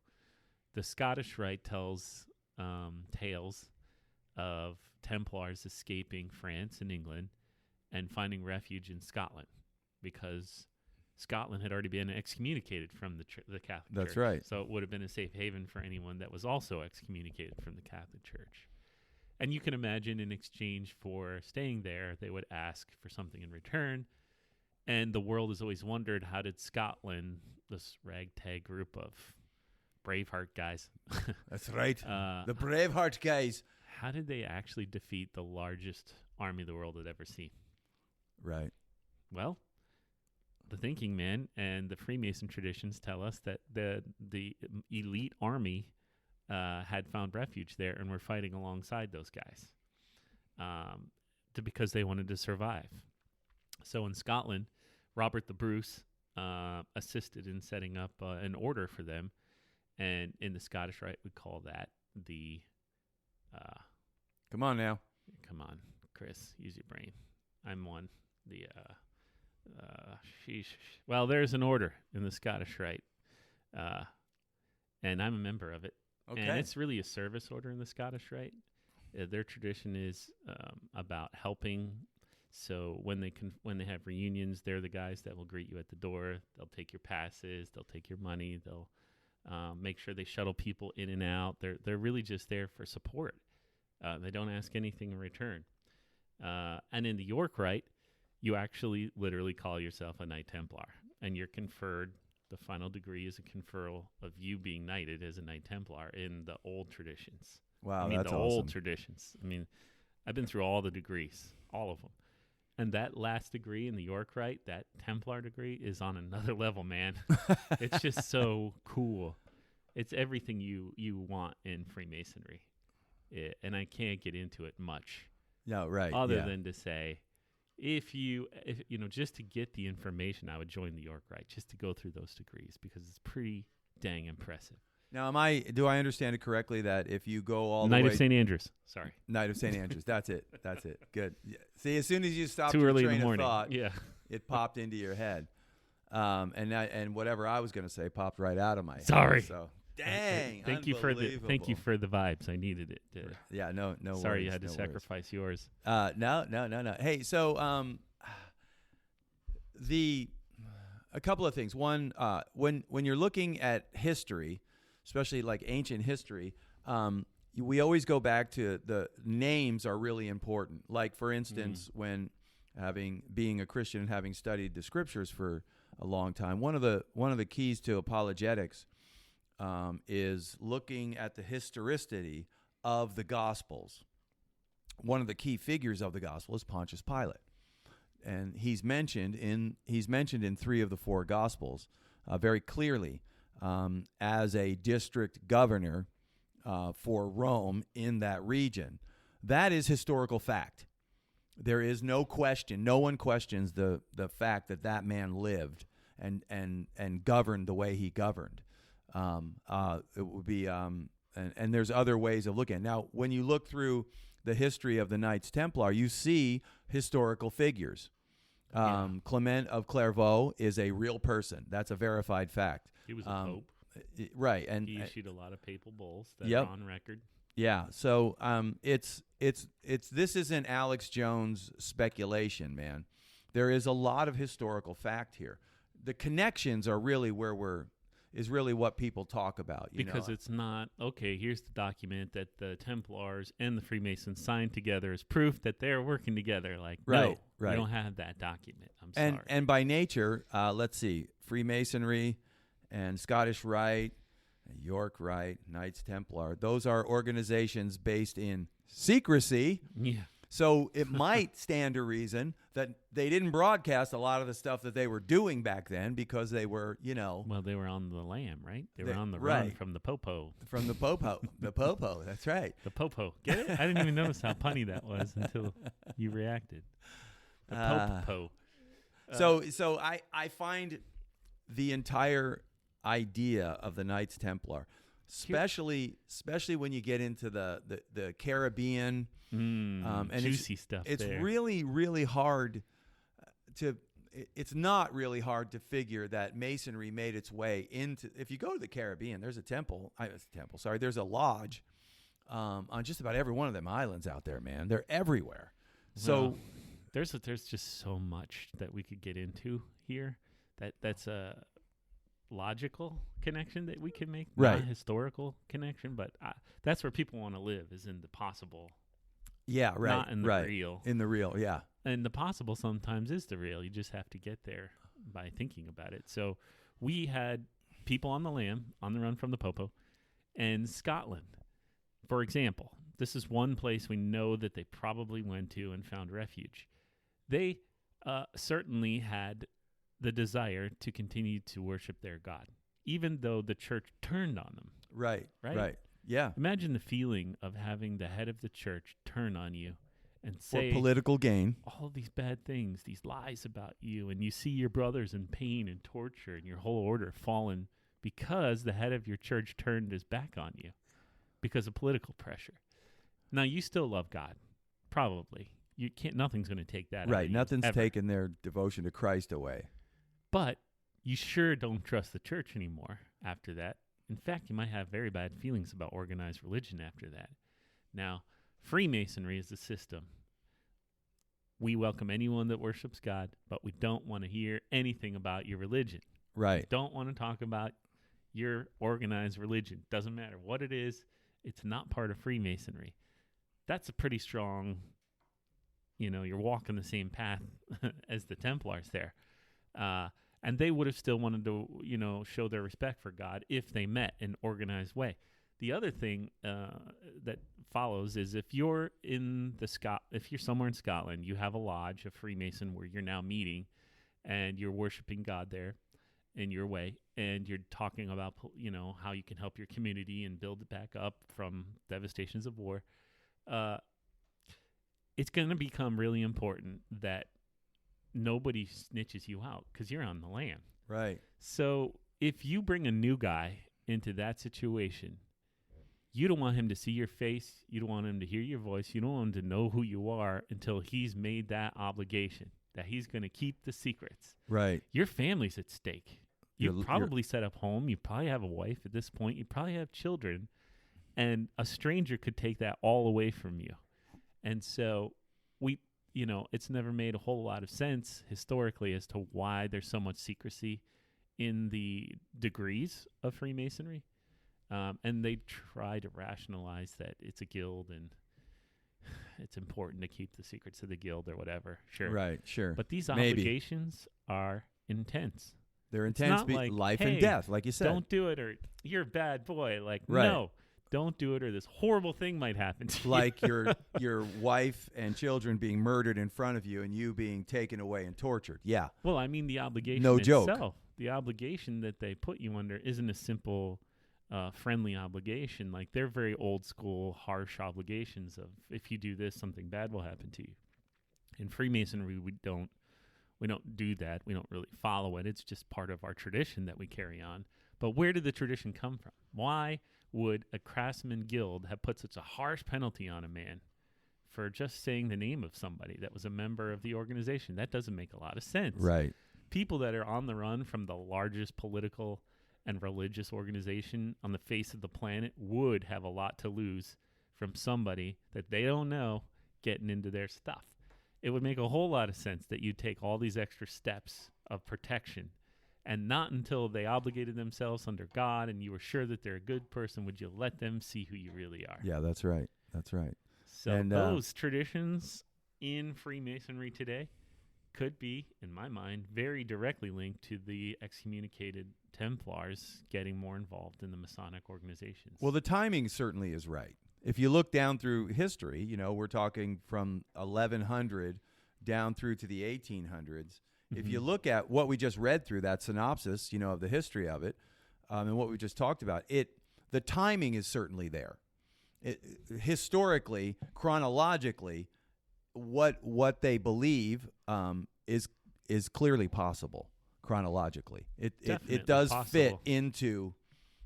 the Scottish Rite tells tales of Templars escaping France and England and finding refuge in Scotland because Scotland had already been excommunicated from the Catholic Church. That's right. So it would have been a safe haven for anyone that was also excommunicated from the Catholic Church. And you can imagine in exchange for staying there, they would ask for something in return. And the world has always wondered, how did Scotland, this ragtag group of Braveheart guys. That's right. The Braveheart guys. How did they actually defeat the largest army the world had ever seen? Right. Well, the thinking man and the Freemason traditions tell us that the elite army had found refuge there and were fighting alongside those guys because they wanted to survive. So in Scotland, Robert the Bruce assisted in setting up an order for them. And in the Scottish Rite, we call that the... Come on now. Come on, Chris. Use your brain. I'm one. Well, there's an order in the Scottish Rite. And I'm a member of it. Okay. And it's really a service order in the Scottish Rite. Their tradition is about helping. So when they have reunions, they're the guys that will greet you at the door. They'll take your passes. They'll take your money. They'll make sure they shuttle people in and out. They're really just there for support. They don't ask anything in return. And in the York Rite, you actually literally call yourself a Knight Templar, and you're conferred. The final degree is a conferral of you being knighted as a Knight Templar in the old traditions. Wow, that's awesome. Old traditions. I mean, I've been through all the degrees, all of them. And that last degree in the York Rite, that Templar degree, is on another level, man. It's just so cool. It's everything you want in Freemasonry. And I can't get into it much. No, right. Other than to say, if you just to get the information, I would join the York Rite just to go through those degrees because it's pretty dang impressive. Now, do I understand it correctly that if you go all the way... Knight of St. Andrews. Sorry. Knight of St. Andrews. That's it. Good. Yeah. See, as soon as you stopped Too your early train in the morning. of thought, Yeah. it popped into your head. And whatever I was going to say popped right out of my head. Sorry. So, dang. Thank you for the vibes. I needed it. Yeah, no worries. Sorry you had to sacrifice yours. No. Hey, so a couple of things. One, when you're looking at history, especially like ancient history, we always go back to the names are really important. Like, for instance, when being a Christian and having studied the scriptures for a long time, one of the keys to apologetics is looking at the historicity of the Gospels. one of the key figures of the gospel is Pontius Pilate, and he's mentioned in 3 of the 4 gospels very clearly as a district governor for Rome in that region. That is historical fact. There is no question. No one questions the fact that man lived and governed the way he governed. It would be, and there's other ways of looking at it. Now, when you look through the history of the Knights Templar, you see historical figures. Clement of Clairvaux is a real person. That's a verified fact. He was a pope. Right. And he issued a lot of papal bulls that are on record. Yeah. So this isn't Alex Jones speculation, man. There is a lot of historical fact here. The connections are really is really what people talk about. Because it's not, okay, here's the document that the Templars and the Freemasons signed together as proof that they're working together. Like, right. You don't have that document. I'm sorry. And by nature, let's see, Freemasonry and Scottish Rite, York Rite, Knights Templar, those are organizations based in secrecy. Yeah. So it might stand to reason that they didn't broadcast a lot of the stuff that they were doing back then because they were, Well, they were on the lam, right? They were on the run from the popo. From the popo. The popo, that's right. The popo. Get it? I didn't even notice how punny that was until you reacted. The popo. So I find the entire idea of the Knights Templar, especially when you get into the Caribbean, and juicy stuff. It's there. really, really hard it's not really hard to figure that Masonry made its way into. If you go to the Caribbean, there's there's a lodge on just about every one of them islands out there, man. They're everywhere. So there's just so much that we could get into here. That's a logical connection that we can make, right? Not a historical connection, but that's where people want to live, is in the possible. Yeah, right. Not in the real. In the real, yeah. And the possible sometimes is the real. You just have to get there by thinking about it. So we had people on the lam, on the run from the popo, and Scotland, for example. This is one place we know that they probably went to and found refuge. They certainly had the desire to continue to worship their God, even though the church turned on them. Right. Yeah. Imagine the feeling of having the head of the church turn on you and say, for political gain, all these bad things, these lies about you, and you see your brothers in pain and torture and your whole order fallen because the head of your church turned his back on you because of political pressure. Now, you still love God, probably. You can't. Nothing's going to take that right. out of Nothing's you, ever. taken their devotion to Christ away. But you sure don't trust the church anymore after that. In fact, you might have very bad feelings about organized religion after that. Now, Freemasonry is the system. We welcome anyone that worships God, but we don't want to hear anything about your religion. Right. We don't want to talk about your organized religion. Doesn't matter what it is. It's not part of Freemasonry. That's a pretty strong, you're walking the same path as the Templars there. And they would have still wanted to, show their respect for God if they met in an organized way. The other thing that follows is if you're if you're somewhere in Scotland, you have a lodge, a Freemason, where you're now meeting, and you're worshiping God there in your way, and you're talking about how you can help your community and build it back up from devastations of war. It's going to become really important that nobody snitches you out because you're on the land. Right. So if you bring a new guy into that situation, you don't want him to see your face. You don't want him to hear your voice. You don't want him to know who you are until he's made that obligation that he's going to keep the secrets. Right. Your family's at stake. You probably set up home. You probably have a wife at this point. You probably have children. And a stranger could take that all away from you. And so it's never made a whole lot of sense historically as to why there's so much secrecy in the degrees of Freemasonry. And they try to rationalize that it's a guild and it's important to keep the secrets of the guild or whatever. Sure. Right, sure. But these Maybe. obligations are intense. They're intense, like, life hey, and death, like you said. Don't do it or you're a bad boy. Like, right. no, don't do it, or this horrible thing might happen to like your wife and children being murdered in front of you and you being taken away and tortured. Yeah. Well, I mean, the obligation No itself, joke. the obligation that they put you under isn't a simple, friendly obligation. Like, they're very old school, harsh obligations of, if you do this, something bad will happen to you. In Freemasonry, we don't do that. We don't really follow it. It's just part of our tradition that we carry on. But where did the tradition come from? Why would a craftsman guild have put such a harsh penalty on a man for just saying the name of somebody that was a member of the organization? That doesn't make a lot of sense. Right. People that are on the run from the largest political and religious organization on the face of the planet would have a lot to lose from somebody that they don't know getting into their stuff. It would make a whole lot of sense that you take all these extra steps of protection, and not until they obligated themselves under God and you were sure that they're a good person would you let them see who you really are. Yeah, that's right. That's right. So And, those traditions in Freemasonry today could be, in my mind, very directly linked to the excommunicated Templars getting more involved in the Masonic organizations. Well, the timing certainly is right. If you look down through history, you know, we're talking from 1100 down through to the 1800s. If you look at what we just read through, that synopsis, you know, of the history of it, and what we just talked about, the timing is certainly there. Historically, chronologically, what they believe is clearly possible chronologically. It does fit into,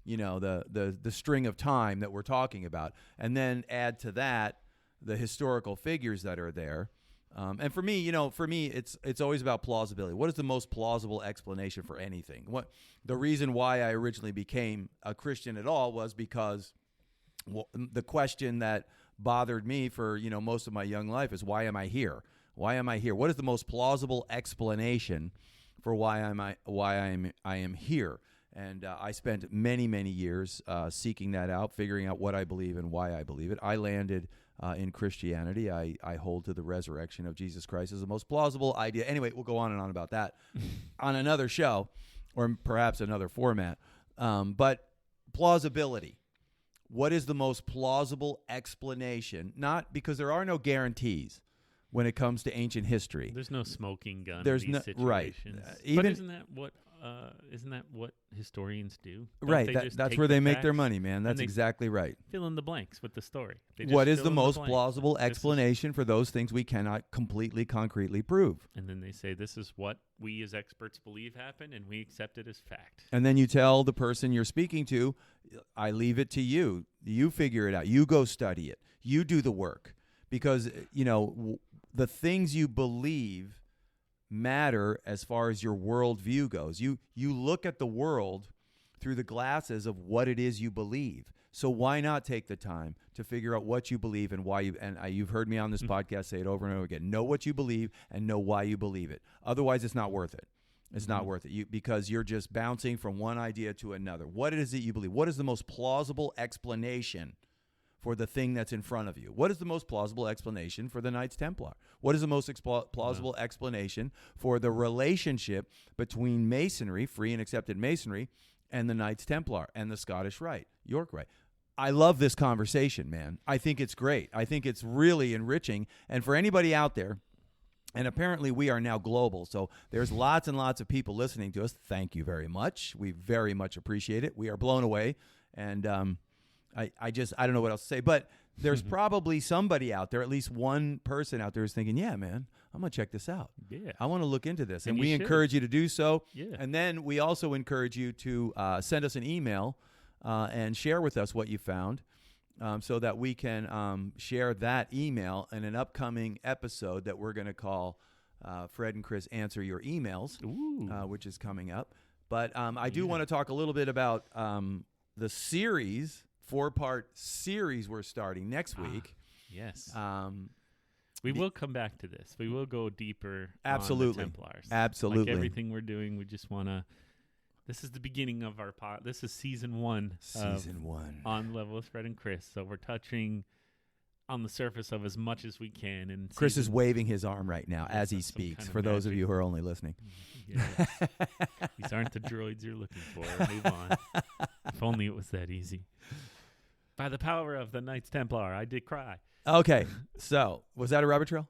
you know, the string of time that we're talking about, and then add to that the historical figures that are there. And for me, it's always about plausibility. What is the most plausible explanation for anything? The reason why I originally became a Christian at all was because the question that bothered me for, you know, most of my young life is, why am I here? Why am I here? What is the most plausible explanation for why I am here? And I spent many, many years seeking that out, figuring out what I believe and why I believe it. I landed in Christianity. I hold to the resurrection of Jesus Christ as the most plausible idea. Anyway, we'll go on and on about that on another show or perhaps another format. But plausibility. What is the most plausible explanation? Not because there are no guarantees when it comes to ancient history. There's no smoking gun There's in these situations. Right. But isn't that what historians do? Don't Right. they just That's take where the they make their facts money, man. That's they exactly right. Fill in the blanks with the story. They just What is fill the in most blanks. plausible This is- explanation for those things we cannot completely, concretely prove? And then they say, this is what we as experts believe happened, and we accept it as fact. And then you tell the person you're speaking to, I leave it to you. You figure it out. You go study it. You do the work. Because, you know, the things you believe matter as far as your worldview goes. You look at the world through the glasses of what it is you believe. So why not take the time to figure out what you believe and why you've heard me on this podcast say it over and over again. Know what you believe and know why you believe it. Otherwise, it's not worth it. It's not worth it because you're just bouncing from one idea to another. What is it you believe? What is the most plausible explanation for the thing that's in front of you? What is the most plausible explanation for the Knights Templar? What is the most plausible explanation for the relationship between Masonry, free and accepted Masonry, and the Knights Templar and the Scottish Rite, York Rite? I love this conversation, man. I think it's great. I think it's really enriching. And for anybody out there, and apparently we are now global, so there's lots and lots of people listening to us. Thank you very much. We very much appreciate it. We are blown away. And I don't know what else to say. But there's probably somebody out there, at least one person out there who's thinking, yeah, man, I'm going to check this out. Yeah. I want to look into this. And you we should. encourage you to do so. Yeah. And then we also encourage you to send us an email and share with us what you found so that we can share that email in an upcoming episode that we're going to call Fred and Chris Answer Your Emails, which is coming up. But I do want to talk a little bit about the series, 4-part series we're starting next week. Yes. We will come back to this. We will go deeper Absolutely. on the Templars. Absolutely. Like everything we're doing, we just want to... This is the beginning of our pod. This is season 1. Season 1. On Level with Fred and Chris. So we're touching on the surface of as much as we can. And Chris is waving his arm right now as he speaks, for those of you who are only listening. Yes. These aren't the droids you're looking for. Move on. If only it was that easy. By the power of the Knights Templar, I did cry. Okay, so was that a rabbit trail?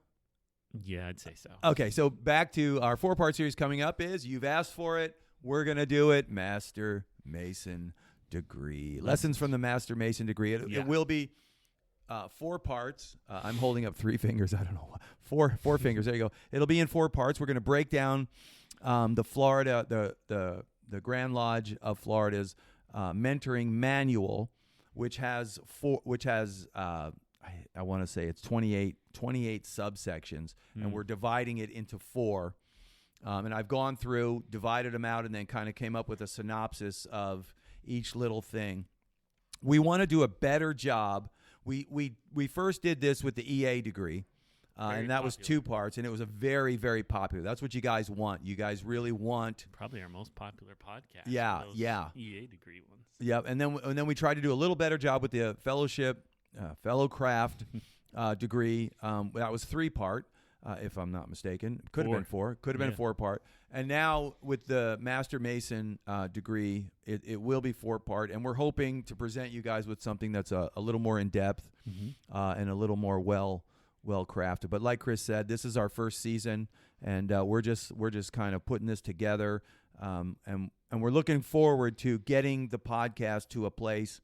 Yeah, I'd say so. Okay, so back to our 4-part series coming up is you've asked for it. We're going to do it. Master Mason degree. Lessons from the Master Mason degree. It will be 4 parts. I'm holding up 3 fingers. I don't know. 4 fingers. There you go. It'll be in 4 parts. We're going to break down the Florida, the Grand Lodge of Florida's mentoring manual, which has I want to say it's 28 subsections, and we're dividing it into 4. And I've gone through, divided them out, and then kind of came up with a synopsis of each little thing. We want to do a better job. We first did this with the EA degree, and that was 2 parts, and it was a very, very popular. That's what you guys want. You guys really want. Probably our most popular podcast. Yeah. EA degree ones. Yep. And then we tried to do a little better job with the fellowship, fellow craft degree. That was 3-part, if I'm not mistaken. Could have been 4. Could have been 4-part. And now with the Master Mason degree, it will be 4-part. And we're hoping to present you guys with something that's a little more in depth and a little more well crafted. But like Chris said, this is our first season, and we're just kind of putting this together. And we're looking forward to getting the podcast to a place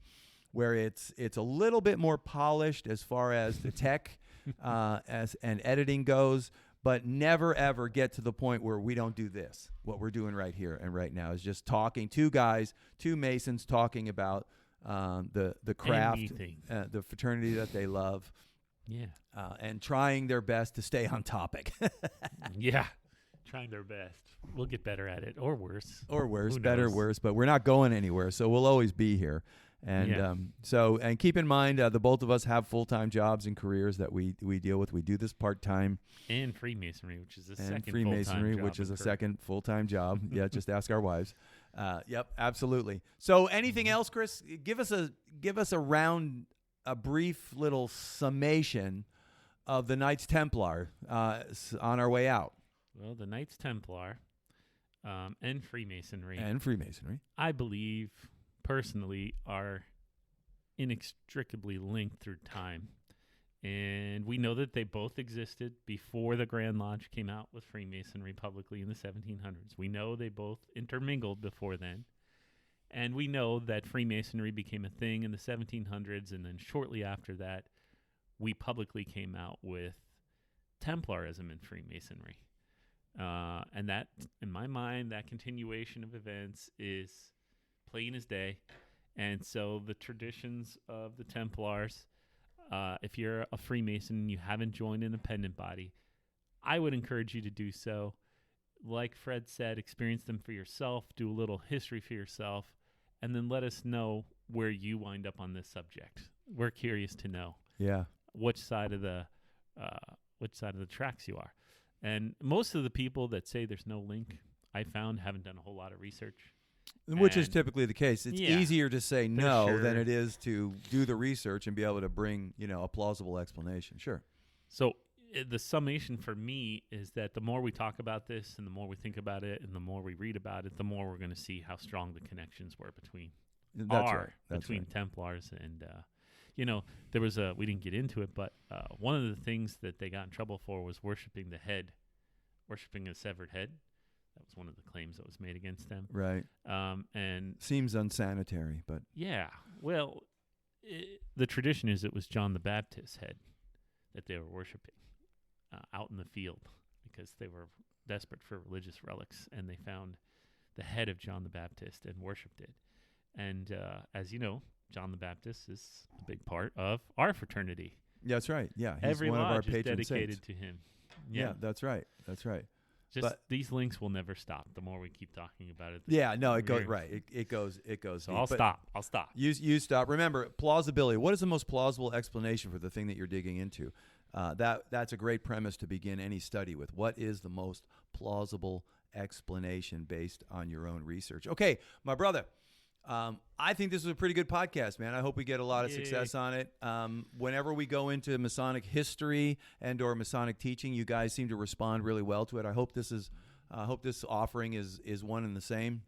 where it's a little bit more polished as far as the tech and editing goes, but never ever get to the point where we don't do this. What we're doing right here and right now is just talking, 2 Masons talking about the craft, the fraternity that they love, and trying their best to stay on topic. Trying their best. We'll get better at it, or worse. Better, worse, but we're not going anywhere, so we'll always be here. And and keep in mind, the both of us have full-time jobs and careers that we deal with. We do this part-time. And Freemasonry, which is a second full-time job. Yeah, just ask our wives. Yep, absolutely. So anything else, Chris? Give us a brief little summation of the Knights Templar on our way out. Well, the Knights Templar and Freemasonry. I believe, personally, are inextricably linked through time. And we know that they both existed before the Grand Lodge came out with Freemasonry publicly in the 1700s. We know they both intermingled before then. And we know that Freemasonry became a thing in the 1700s, and then shortly after that, we publicly came out with Templarism in Freemasonry. And that, in my mind, that continuation of events is plain as day. And so the traditions of the Templars, if you're a Freemason and you haven't joined an independent body, I would encourage you to do so. Like Fred said, experience them for yourself, do a little history for yourself, and then let us know where you wind up on this subject. We're curious to know which side of the tracks you are. And most of the people that say there's no link, I found, haven't done a whole lot of research. Which is typically the case. It's easier to say no than it is to do the research and be able to bring, a plausible explanation. Sure. So the summation for me is that the more we talk about this and the more we think about it and the more we read about it, the more we're going to see how strong the connections were between Templars and there was we didn't get into it, but one of the things that they got in trouble for was worshiping a severed head. That was one of the claims that was made against them. Right. And seems unsanitary, but yeah. Well, the tradition is it was John the Baptist's head that they were worshiping out in the field because they were desperate for religious relics, and they found the head of John the Baptist and worshipped it. And as you know, John the Baptist is a big part of our fraternity. Yeah, that's right. Yeah, he's every one lodge of our is patron dedicated saints. to him. Yeah, that's right. That's right. These links will never stop. The more we keep talking about it, it goes right. It goes. So I'll stop. You stop. Remember, plausibility. What is the most plausible explanation for the thing that you're digging into? That's a great premise to begin any study with. What is the most plausible explanation based on your own research? Okay, my brother. I think this is a pretty good podcast, man. I hope we get a lot of success on it. Whenever we go into Masonic history and or Masonic teaching, you guys seem to respond really well to it. I hope this offering is one and the same.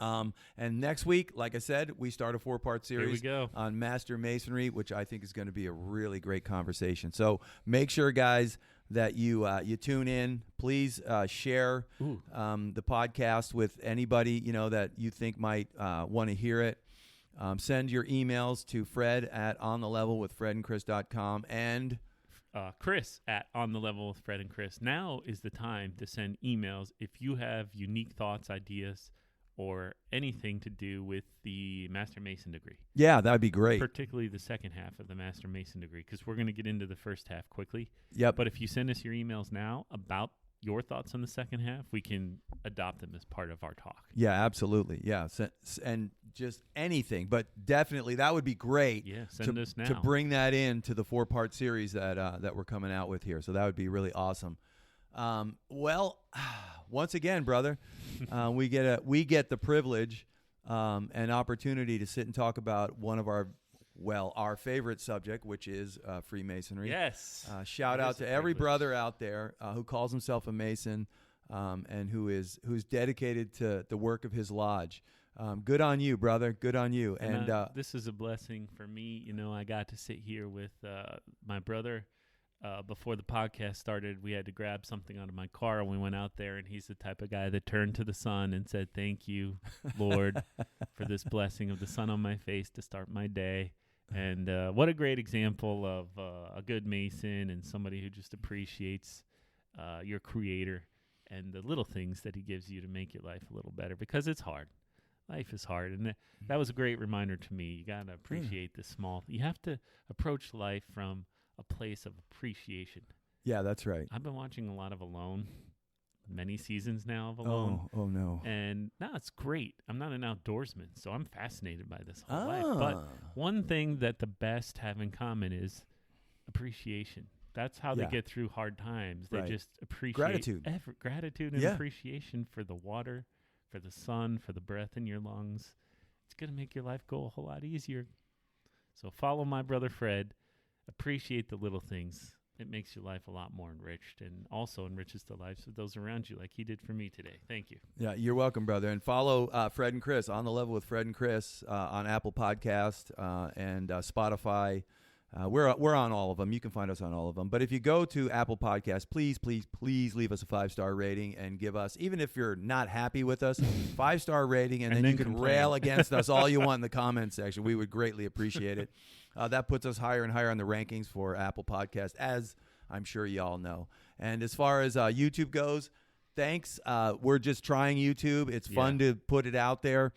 And next week, like I said, we start a 4-part series Here we go. on Master Masonry, which I think is going to be a really great conversation. So make sure, guys, that you tune in. Please share the podcast with anybody that you think might want to hear it. Send your emails to Fred at onthelevelwithfredandchris.com and Chris at onthelevelwithfredandchris. Now is the time to send emails if you have unique thoughts, ideas, or anything to do with the Master Mason degree. Yeah, that would be great. Particularly the second half of the Master Mason degree, because we're going to get into the first half quickly. Yep. But if you send us your emails now about your thoughts on the second half, we can adopt them as part of our talk. Yeah, absolutely. Yeah, and just anything, but definitely that would be great. Yeah, send us now to bring that into the 4-part series that we're coming out with here. So that would be really awesome. Well, once again, brother, we get the privilege and opportunity to sit and talk about one of our favorite subject, which is Freemasonry. Yes. Shout out to every brother out there who calls himself a Mason and who's dedicated to the work of his lodge. Good on you, brother. Good on you. And this is a blessing for me. I got to sit here with my brother. Before the podcast started, we had to grab something out of my car, and we went out there, and he's the type of guy that turned to the sun and said, "Thank you, Lord, for this blessing of the sun on my face to start my day." And what a great example of a good Mason and somebody who just appreciates your Creator and the little things that he gives you to make your life a little better, because it's hard. Life is hard, and that was a great reminder to me. You got to appreciate the small. You have to approach life from a place of appreciation. Yeah, that's right. I've been watching a lot of Alone, many seasons now of Alone. Oh no. And it's great. I'm not an outdoorsman, so I'm fascinated by this whole life. But one thing that the best have in common is appreciation. That's how they get through hard times. They just appreciate gratitude and appreciation for the water, for the sun, for the breath in your lungs. It's going to make your life go a whole lot easier. So follow my brother Fred. Appreciate the little things. It makes your life a lot more enriched, and also enriches the lives of those around you, like he did for me today. Thank you. Yeah, you're welcome, brother. And follow Fred and Chris on the level with Fred and Chris on Apple Podcast and Spotify. We're on all of them. You can find us on all of them. But if you go to Apple Podcasts, please leave us a 5-star rating and give us, even if you're not happy with us, 5-star rating, and then you can rail against us all you want in the comments section. We would greatly appreciate it. That puts us higher and higher on the rankings for Apple Podcasts, as I'm sure you all know. And as far as YouTube goes, thanks. We're just trying YouTube. It's fun to put it out there.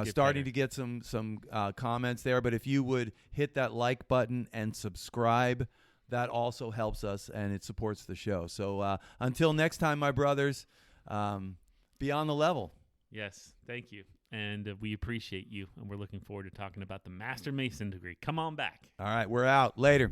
Starting to get some comments there. But if you would hit that like button and subscribe, that also helps us, and it supports the show. So until next time, my brothers, be on the level. Yes, thank you. And we appreciate you, and we're looking forward to talking about the Master Mason degree. Come on back. All right, we're out. Later.